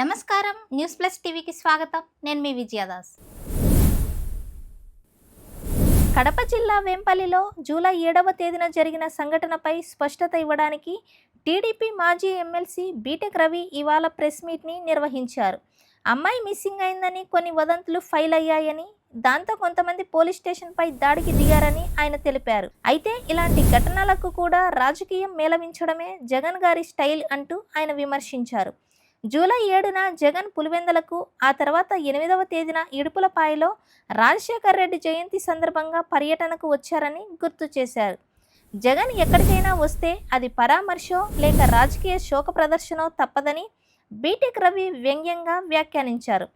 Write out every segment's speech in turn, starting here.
నమస్కారం news plus టీవీకి స్వాగతం. నేను మీ విజయదాస్. కడప జిల్లా వేంపల్లిలో జూలై 7వ తేదీన జరిగిన సంఘటనపై స్పష్టత ఇవ్వడానికి టీడీపీ మాజీ ఎమ్మెల్సీ బీటెక్ రవి ఇవాళ ప్రెస్ మీట్ని నిర్వహించారు. అమ్మాయి మిస్సింగ్ అయిందని కొన్ని వదంతులు ఫైల్ అయ్యాయని, దాంతో కొంతమంది పోలీస్ స్టేషన్పై దాడికి దిగారని ఆయన తెలిపారు. అయితే ఇలాంటి ఘటనలకు కూడా రాజకీయం మేళవించడమే జగన్ గారి స్టైల్ అంటూ ఆయన విమర్శించారు. జూలై 7న జగన్ పులివెందులకు, ఆ తర్వాత 8వ తేదీన ఇడుపులపాయలో రాజశేఖర్ రెడ్డి జయంతి సందర్భంగా పర్యటనకు వచ్చారని గుర్తు చేశారు. జగన్ ఎక్కడికైనా వస్తే అది పరామర్శో లేక రాజకీయ శోక ప్రదర్శనో తప్పదని బీటెక్ రవి వ్యంగ్యంగా వ్యాఖ్యానించారు.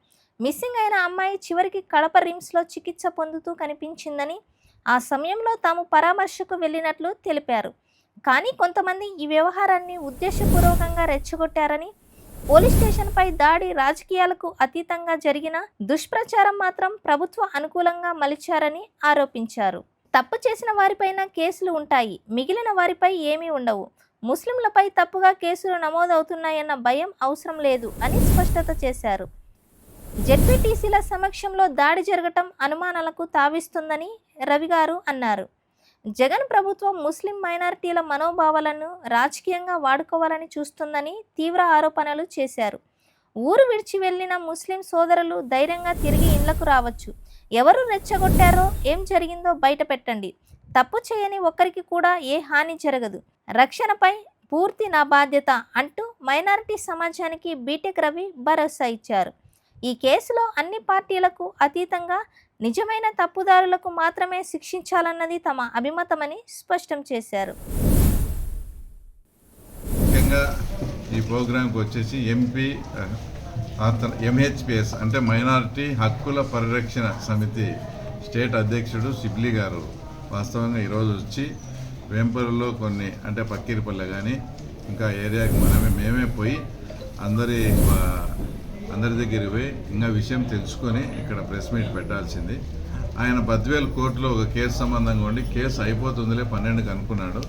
మిస్సింగ్ అయిన అమ్మాయి చివరికి కడప రిమ్స్లో చికిత్స పొందుతూ కనిపించిందని, ఆ సమయంలో తాము పరామర్శకు వెళ్ళినట్లు తెలిపారు. కానీ కొంతమంది ఈ వ్యవహారాన్ని ఉద్దేశపూర్వకంగా రెచ్చగొట్టారని, పోలీస్ స్టేషన్పై దాడి రాజకీయాలకు అతీతంగా జరిగిన దుష్ప్రచారం మాత్రం ప్రభుత్వ అనుకూలంగా మలిచారని ఆరోపించారు. తప్పు చేసిన వారిపైన కేసులు ఉంటాయి, మిగిలిన వారిపై ఏమీ ఉండవు. ముస్లింలపై తప్పుగా కేసులు నమోదవుతున్నాయన్న భయం అవసరం లేదు అని స్పష్టత చేశారు. జెడ్పీటీసీల సమక్షంలో దాడి జరగటం అనుమానాలకు తావిస్తుందని రవి గారు అన్నారు. జగన్ ప్రభుత్వం ముస్లిం మైనారిటీల మనోభావాలను రాజకీయంగా వాడుకోవాలని చూస్తుందని తీవ్ర ఆరోపణలు చేశారు. ఊరు విడిచి వెళ్లిన ముస్లిం సోదరులు ధైర్యంగా తిరిగి ఇళ్లకు రావచ్చు. ఎవరు రెచ్చగొట్టారో, ఏం జరిగిందో బయట పెట్టండి. తప్పు చేయని ఒక్కరికి కూడా ఏ హాని జరగదు. రక్షణపై పూర్తి నా బాధ్యత అంటూ మైనారిటీ సమాజానికి బీటెక్ రవి భరోసా ఇచ్చారు. ఈ కేసులో అన్ని పార్టీలకు అతీతంగా నిజమైన తప్పుదారులకు మాత్రమే శిక్షించాలన్నది తమ అభిమతమని స్పష్టం చేశారు. ముఖ్యంగా ఈ ప్రోగ్రాంకి వచ్చేసి ఎంహెచ్పిఎస్ అంటే మైనారిటీ హక్కుల పరిరక్షణ సమితి స్టేట్ అధ్యక్షుడు సిబ్లీ గారు వాస్తవంగా ఈరోజు వచ్చి వేంపల్లిలో కొన్ని అంటే పక్కీరిపల్లె కానీ ఇంకా ఏరియాకి మేమే పోయి అందరి దగ్గరికి పోయి ఇంకా విషయం తెలుసుకొని ఇక్కడ ప్రెస్ మీట్ పెట్టాల్సింది. ఆయన బద్వేల్ కోర్టులో ఒక కేసు సంబంధంగా ఉండి కేసు అయిపోతుందిలే 12కి అనుకున్నాడు.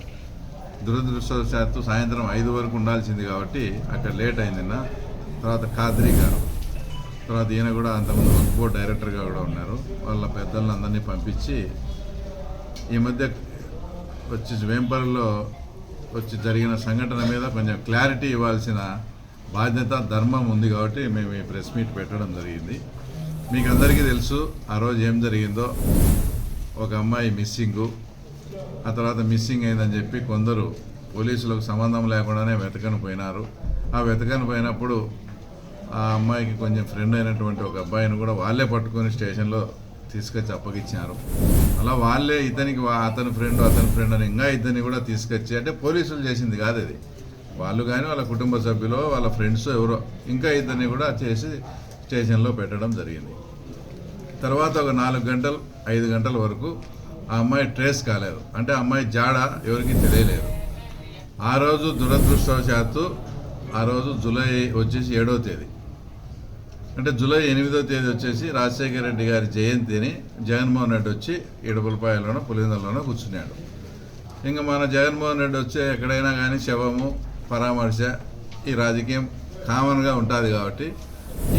దురదృష్టవశాత్తు సాయంత్రం 5 వరకు ఉండాల్సింది కాబట్టి అక్కడ లేట్ అయింది. తర్వాత ఖాద్రీ గారు, తర్వాత ఈయన కూడా అంతకుముందు వర్క్ బోర్డ్ డైరెక్టర్గా కూడా ఉన్నారు. వాళ్ళ పెద్దలను అందరినీ పంపించి ఈ మధ్య వచ్చి వేంపల్లిలో వచ్చి జరిగిన సంఘటన మీద కొంచెం క్లారిటీ ఇవ్వాల్సిన బాధ్యత, ధర్మం ఉంది కాబట్టి మేము ఈ ప్రెస్ మీట్ పెట్టడం జరిగింది. మీకు అందరికీ తెలుసు ఆ రోజు ఏం జరిగిందో. ఒక అమ్మాయి మిస్సింగు, ఆ తర్వాత మిస్సింగ్ అయిందని చెప్పి కొందరు పోలీసులకు సంబంధం లేకుండానే వెతకని పోయినారు. ఆ వెతకని పోయినప్పుడు ఆ అమ్మాయికి కొంచెం ఫ్రెండ్ అయినటువంటి ఒక అబ్బాయిని కూడా వాళ్ళే పట్టుకొని స్టేషన్లో తీసుకొచ్చి అప్పగించారు. అలా వాళ్ళే అతని ఫ్రెండ్ అని ఇంకా ఇద్దరిని కూడా తీసుకొచ్చి, అంటే పోలీసులు చేసింది కాదు అది, వాళ్ళు కానీ వాళ్ళ కుటుంబ సభ్యులు వాళ్ళ ఫ్రెండ్స్ ఎవరో ఇంకా ఇద్దరిని కూడా చేసి స్టేషన్లో పెట్టడం జరిగింది. తర్వాత ఒక 4 గంటలు 5 గంటల వరకు ఆ అమ్మాయి ట్రేస్ కాలేదు, అంటే ఆ అమ్మాయి జాడ ఎవరికి తెలియలేదు. ఆ రోజు దురదృష్టవశాత్తు ఆ రోజు జూలై వచ్చేసి 7వ తేదీ, అంటే జూలై 8వ తేదీ వచ్చేసి రాజశేఖర రెడ్డి గారి జయంతిని జగన్మోహన్ రెడ్డి వచ్చి ఇడుపులపాయలోనో పులివెందులలోనో కూర్చున్నాడు. ఇంకా మన జగన్మోహన్ రెడ్డి వచ్చే ఎక్కడైనా కానీ శవము పరామర్శ ఈ రాజకీయం కామన్గా ఉంటుంది కాబట్టి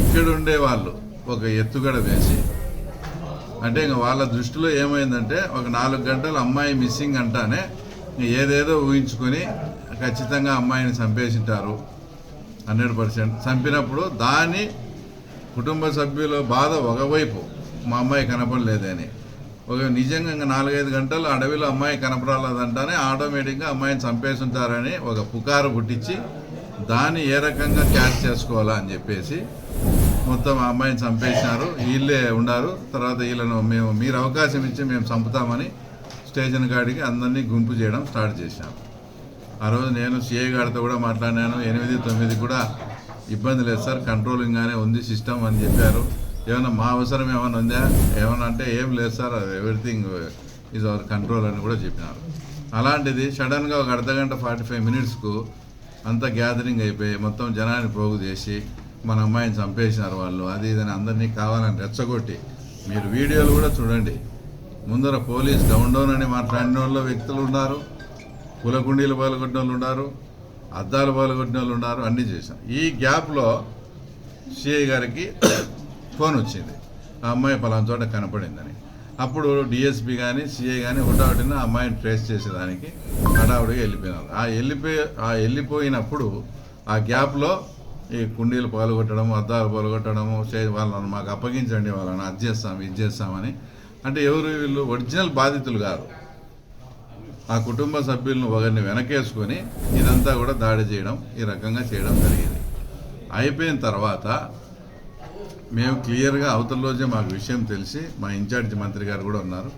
ఇక్కడ ఉండే వాళ్ళు ఒక ఎత్తుగడ వేసి, అంటే ఇంకా వాళ్ళ దృష్టిలో ఏమైందంటే ఒక 4 గంటలు అమ్మాయి మిస్సింగ్ అంటానే ఏదేదో ఊహించుకొని ఖచ్చితంగా అమ్మాయిని చంపేసింటారు 100%. చంపినప్పుడు దాని కుటుంబ సభ్యుల బాధ ఒకవైపు, మా అమ్మాయి కనపడలేదని, ఒక నిజంగా ఇంకా 4-5 గంటలు అడవిలో అమ్మాయి కనపరాలేదంటానే ఆటోమేటిక్గా అమ్మాయిని చంపేస్తుంటారని ఒక పుకారు పుట్టించి దాన్ని ఏ రకంగా క్యాచ్ చేసుకోవాలా అని చెప్పేసి మొత్తం ఆ అమ్మాయిని చంపేసినారు. వీళ్ళే ఉన్నారు. తర్వాత వీళ్ళను మీరు అవకాశం ఇచ్చి మేము చంపుతామని స్టేషన్ కాడికి అందరినీ గుంపు చేయడం స్టార్ట్ చేశాం. ఆ రోజు నేను సిఐ గారితో కూడా మాట్లాడినాను. 8-9 కూడా ఇబ్బంది లేదు సార్, కంట్రోలింగ్గానే ఉంది సిస్టమ్ అని చెప్పారు. ఏమన్నా మా అవసరం ఏమైనా ఉందా, ఏమన్నా అంటే ఏం లేదు sir, everything is our control అని కూడా చెప్పినారు. అలాంటిది సడన్గా ఒక అర్ధగంట 45 మినిట్స్కు అంతా గ్యాదరింగ్ అయిపోయి మొత్తం జనాన్ని పోగు చేసి మన అమ్మాయిని చంపేసినారు వాళ్ళు, అది ఇదని అందరినీ కావాలని రెచ్చగొట్టి, మీరు వీడియోలు కూడా చూడండి. ముందర పోలీస్ డౌన్ అని మాట్లాడిన వాళ్ళు వ్యక్తులు ఉన్నారు, పూలకుండీలు పాల్గొట్టిన వాళ్ళు ఉన్నారు, అద్దాలు పాల్గొట్టిన వాళ్ళు ఉన్నారు, అన్నీ చేశాం. ఈ గ్యాప్లో సిఐ గారికి ఫోన్ వచ్చింది, ఆ అమ్మాయి పలానా చోట కనపడిందని. అప్పుడు డిఎస్పీ కానీ సిఐ కానీ హుటాహుటిన ఆ అమ్మాయిని ట్రేస్ చేసేదానికి హడావుడిగా వెళ్ళిపోయినారు. ఆ వెళ్ళిపోయినప్పుడు ఆ గ్యాప్లో ఈ కుండీలు పాల్గొట్టడము, అద్దాలు పాల్గొట్టడము, వాళ్ళని మాకు అప్పగించండి, వాళ్ళని అది చేస్తాం ఇది చేస్తామని. అంటే ఎవరు వీళ్ళు ఒరిజినల్ బాధితులు కాదు, ఆ కుటుంబ సభ్యులను ఒకరిని వెనకేసుకొని ఇదంతా కూడా దాడి చేయడం, ఈ రకంగా చేయడం జరిగింది. అయిపోయిన తర్వాత మేము క్లియర్గా అవతల రోజే మాకు విషయం తెలిసి, మా ఇన్ఛార్జ్ మంత్రి గారు కూడా ఉన్నారు,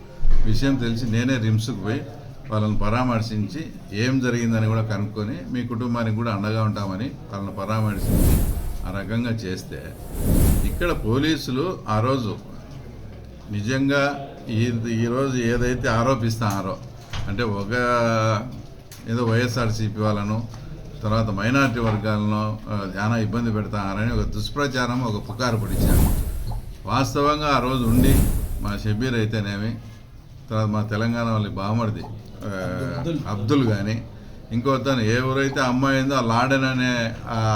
విషయం తెలిసి నేనే రిమ్స్కి పోయి వాళ్ళని పరామర్శించి ఏం జరిగిందని కూడా కనుక్కొని మీ కుటుంబానికి కూడా అండగా ఉంటామని వాళ్ళని పరామర్శించి ఆ రకంగా చేస్తే, ఇక్కడ పోలీసులు ఆ రోజు నిజంగా ఈరోజు ఏదైతే ఆరోపిస్తున్నారో, అంటే ఏదో వైఎస్ఆర్సీపీ వాళ్ళను తర్వాత మైనారిటీ వర్గాలను చాలా ఇబ్బంది పెడతారని ఒక దుష్ప్రచారం, ఒక పుకారు పడిచారు. వాస్తవంగా ఆ రోజు ఉండి మా షబీర్ అయితేనేమి, తర్వాత మా తెలంగాణ వాళ్ళ బామర్ది అబ్దుల్ కానీ ఇంకోతను ఎవరైతే అమ్మాయి ఉందో ఆ లాడన్ అనే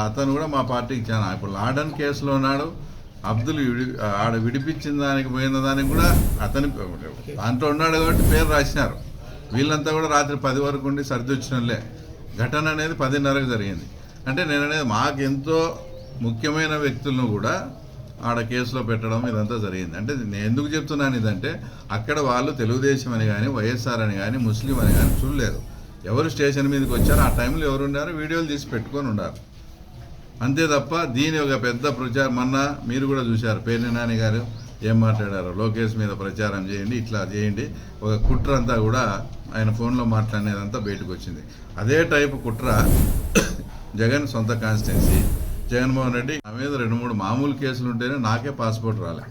అతను కూడా మా పార్టీకి చాలా, ఇప్పుడు లాడన్ కేసులో ఉన్నాడు. అబ్దుల్ ఆడ విడిపించిన దానికి పోయిన దానికి కూడా అతని దాంట్లో ఉన్నాడు కాబట్టి పేరు రాసినారు. వీళ్ళంతా కూడా రాత్రి 10 వరకు ఉండి సర్దొచ్చినలే. ఘటన అనేది 10:30కు జరిగింది. అంటే నేననేది మాకెంతో ముఖ్యమైన వ్యక్తులను కూడా ఆడ కేసులో పెట్టడం ఇదంతా జరిగింది. అంటే నేను ఎందుకు చెప్తున్నాను ఇదంటే, అక్కడ వాళ్ళు తెలుగుదేశం అని కానీ వైఎస్ఆర్ అని కానీ ముస్లిం అని కానీ చూడలేదు. ఎవరు స్టేషన్ మీదకి వచ్చారో ఆ టైంలో ఎవరు ఉన్నారో వీడియోలు తీసి పెట్టుకొని ఉన్నారు, అంతే తప్ప దీని ఒక పెద్ద ప్రచారం. మొన్న మీరు కూడా చూశారు, పేర్ని నాని గారు ఏం మాట్లాడారు, లోకేష్ మీద ప్రచారం చేయండి, ఇట్లా చేయండి, ఒక కుట్ర అంతా కూడా ఆయన ఫోన్లో మాట్లాడేదంతా బయటకు వచ్చింది. అదే టైపు కుట్ర జగన్ సొంత కాన్స్టిట్యున్సీ జగన్మోహన్ రెడ్డి నా మీద 2-3 మామూలు కేసులు ఉంటేనే నాకే పాస్పోర్ట్ రాలే.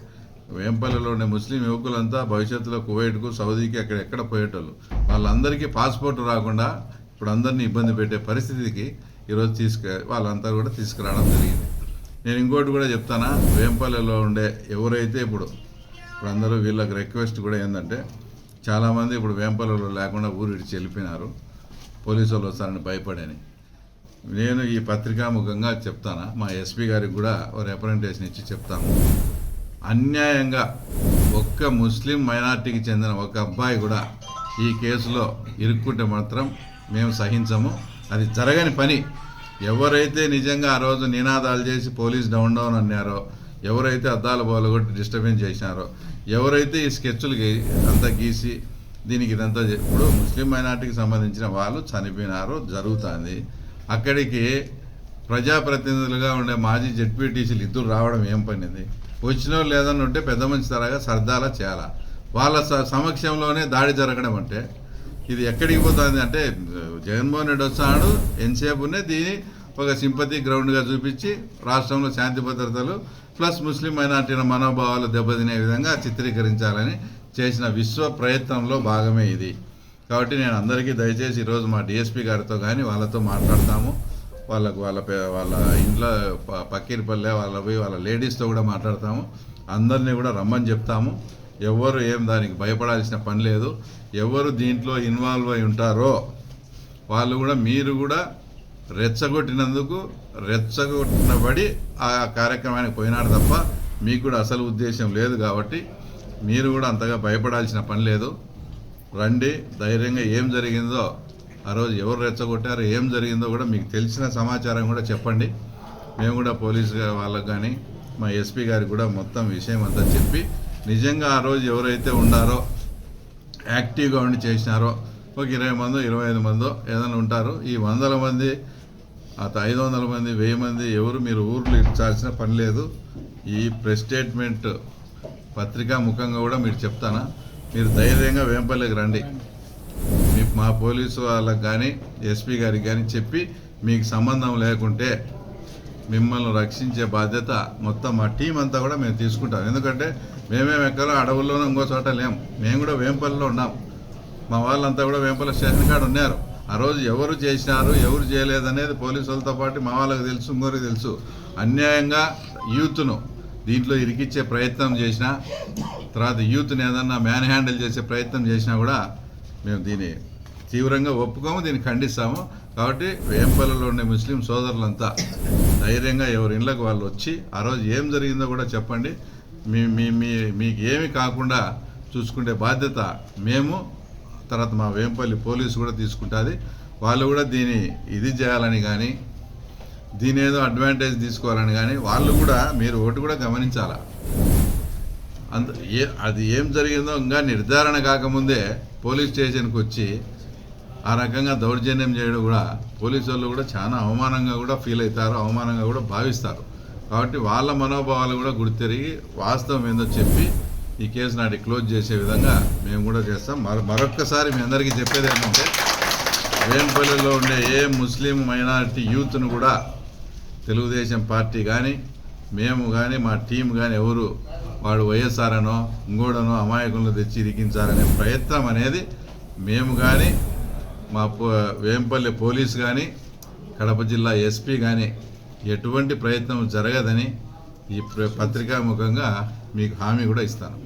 వేంపల్లిలో ఉండే ముస్లిం యువకులంతా భవిష్యత్తులో కువైట్కు సౌదీకి ఎక్కడ పోయేటోళ్ళు, వాళ్ళందరికీ పాస్పోర్ట్ రాకుండా ఇప్పుడు అందరినీ ఇబ్బంది పెట్టే పరిస్థితికి ఈరోజు వాళ్ళంతా కూడా తీసుకురావడం జరిగింది. నేను ఇంకోటి కూడా చెప్తానా, వేంపల్లిలో ఉండే ఎవరైతే ఇప్పుడు అందరూ వీళ్ళకి రిక్వెస్ట్ కూడా ఏంటంటే, చాలామంది ఇప్పుడు వేంపల్లిలో లేకుండా ఊరు ఇడిచి వెళ్ళిపోయినారు, పోలీసు వాళ్ళు వస్తారని భయపడని. నేను ఈ పత్రికాముఖంగా చెప్తాను, మా ఎస్పీ గారికి కూడా ఒక రిప్రజెంటేషన్ ఇచ్చి చెప్తాను. అన్యాయంగా ఒక్క ముస్లిం మైనార్టీకి చెందిన ఒక అబ్బాయి కూడా ఈ కేసులో ఇరుక్కుంటే మాత్రం మేము సహించము. అది జరగని పని. ఎవరైతే నిజంగా ఆ రోజు నినాదాలు చేసి పోలీస్ డౌన్ అన్నారో, ఎవరైతే అద్దాలు బాలగొట్టి డిస్టర్బెన్స్ చేసినారో, ఎవరైతే ఈ స్కెచ్లు అంతా గీసి దీనికి ఇదంతా ఇప్పుడు ముస్లిం మైనార్టీకి సంబంధించిన వాళ్ళు చనిపోయినారు, జరుగుతుంది. అక్కడికి ప్రజాప్రతినిధులుగా ఉండే మాజీ జెడ్పీటీసీలు ఇద్దరు రావడం ఏం పనిది? వచ్చినో లేదని ఉంటే పెద్ద మంచి తరగా సర్దాలా చేయాలా. వాళ్ళ సమక్షంలోనే దాడి జరగడం అంటే ఇది ఎక్కడికి పోతుంది? అంటే జగన్మోహన్ రెడ్డి వస్తాడు ఎంతసేపునే దీన్ని ఒక సింపతి గ్రౌండ్గా చూపించి రాష్ట్రంలో శాంతి భద్రతలు ప్లస్ ముస్లిం మైనార్టీల మనోభావాలు దెబ్బతినే విధంగా చిత్రీకరించాలని చేసిన విశ్వ ప్రయత్నంలో భాగమే ఇది. కాబట్టి నేను అందరికీ దయచేసి ఈరోజు మా డిఎస్పీ గారితో కానీ వాళ్ళతో మాట్లాడతాము, వాళ్ళ ఇంట్లో పక్కీరిపల్లె వాళ్ళ లేడీస్తో కూడా మాట్లాడతాము, అందరినీ కూడా రమ్మని చెప్తాము. ఎవరు ఏం దానికి భయపడాల్సిన పని లేదు. ఎవరు దీంట్లో ఇన్వాల్వ్ అయి ఉంటారో వాళ్ళు కూడా, మీరు కూడా రెచ్చగొట్టినందుకు రెచ్చగొట్టినబడి ఆ కార్యక్రమానికి పోయినారు తప్ప మీకు కూడా అసలు ఉద్దేశం లేదు. కాబట్టి మీరు కూడా అంతగా భయపడాల్సిన పని లేదు. రండి, ధైర్యంగా ఏం జరిగిందో ఆ రోజు ఎవరు రెచ్చగొట్టారో ఏం జరిగిందో కూడా మీకు తెలిసిన సమాచారం కూడా చెప్పండి. మేము కూడా పోలీసు వాళ్ళకు కానీ మా ఎస్పీ గారికి కూడా మొత్తం విషయం అంతా చెప్పి, నిజంగా ఆ రోజు ఎవరైతే ఉండారో యాక్టివ్గా ఉండి చేసినారో ఒక 20 మందో 25 మందో ఏదైనా ఉంటారు. ఈ 100 మంది 500 మంది 1000 మంది ఎవరు మీరు ఊర్లు ఇచ్చాల్సిన పని లేదు. ఈ ప్రెస్ స్టేట్మెంట్ పత్రికా ముఖంగా కూడా మీరు చెప్తానా, మీరు ధైర్యంగా వేంపల్లికి రండి. మా పోలీసు వాళ్ళకి కానీ ఎస్పీ గారికి కానీ చెప్పి మీకు సంబంధం లేకుంటే మిమ్మల్ని రక్షించే బాధ్యత మొత్తం మా టీం అంతా కూడా మేము తీసుకుంటాం. ఎందుకంటే మేమేం ఎక్కడో అడవుల్లోనూ ఇంకో చోట లేము, మేము కూడా వేంపల్లిలో ఉన్నాం. మా వాళ్ళంతా కూడా వేంపల్లి స్టేషన్ కాడ ఉన్నారు. ఆ రోజు ఎవరు చేసినారు ఎవరు చేయలేదనేది పోలీసు వాళ్ళతో పాటు మా వాళ్ళకి తెలుసు, ఇంకోరికి తెలుసు. అన్యాయంగా యూత్ను దీంట్లో ఇరికిచ్చే ప్రయత్నం చేసినా, తర్వాత యూత్ని ఏదన్నా మ్యాన్ హ్యాండిల్ చేసే ప్రయత్నం చేసినా కూడా మేము దీన్ని తీవ్రంగా ఒప్పుకోము, దీన్ని ఖండిస్తాము. కాబట్టి వేంపల్లిలో ఉండే ముస్లిం సోదరులంతా ధైర్యంగా ఎవరి ఇళ్ళకు వాళ్ళు వచ్చి ఆ రోజు ఏం జరిగిందో కూడా చెప్పండి. మీకు ఏమి కాకుండా చూసుకునే బాధ్యత మేము, తర్వాత మా వేంపల్లి పోలీసు కూడా తీసుకుంటుంది. వాళ్ళు కూడా దీన్ని ఇది చేయాలని కానీ, దీని ఏదో అడ్వాంటేజ్ తీసుకోవాలని కానీ వాళ్ళు కూడా, మీరు ఒకటి కూడా గమనించాలా, అది ఏం జరిగిందో ఇంకా నిర్ధారణ కాకముందే పోలీస్ స్టేషన్కి వచ్చి ఆ రకంగా దౌర్జన్యం చేయడం కూడా పోలీసు వాళ్ళు కూడా చాలా అవమానంగా కూడా ఫీల్ అవుతారు, అవమానంగా కూడా భావిస్తారు. కాబట్టి వాళ్ళ మనోభావాలు కూడా గుర్తిరిగి వాస్తవం ఏందో చెప్పి ఈ కేసు నాటి క్లోజ్ చేసే విధంగా మేము కూడా చేస్తాం. మరొక్కసారి మీ అందరికీ చెప్పేది ఏంటంటే, వేంపల్లిలో ఉండే ఏ ముస్లిం మైనారిటీ యూత్ను కూడా తెలుగుదేశం పార్టీ కానీ, మేము కానీ, మా టీం కానీ ఎవరు వాడు వైఎస్ఆర్ అనో ఇంకోడనో అమాయకులను తెచ్చి ఇరికించాలనే ప్రయత్నం అనేది మేము కానీ, మా వేంపల్లి పోలీస్ కానీ, కడప జిల్లా ఎస్పీ కానీ ఎటువంటి ప్రయత్నం జరగదని ఈ పత్రికాముఖంగా మీకు హామీ కూడా ఇస్తాను.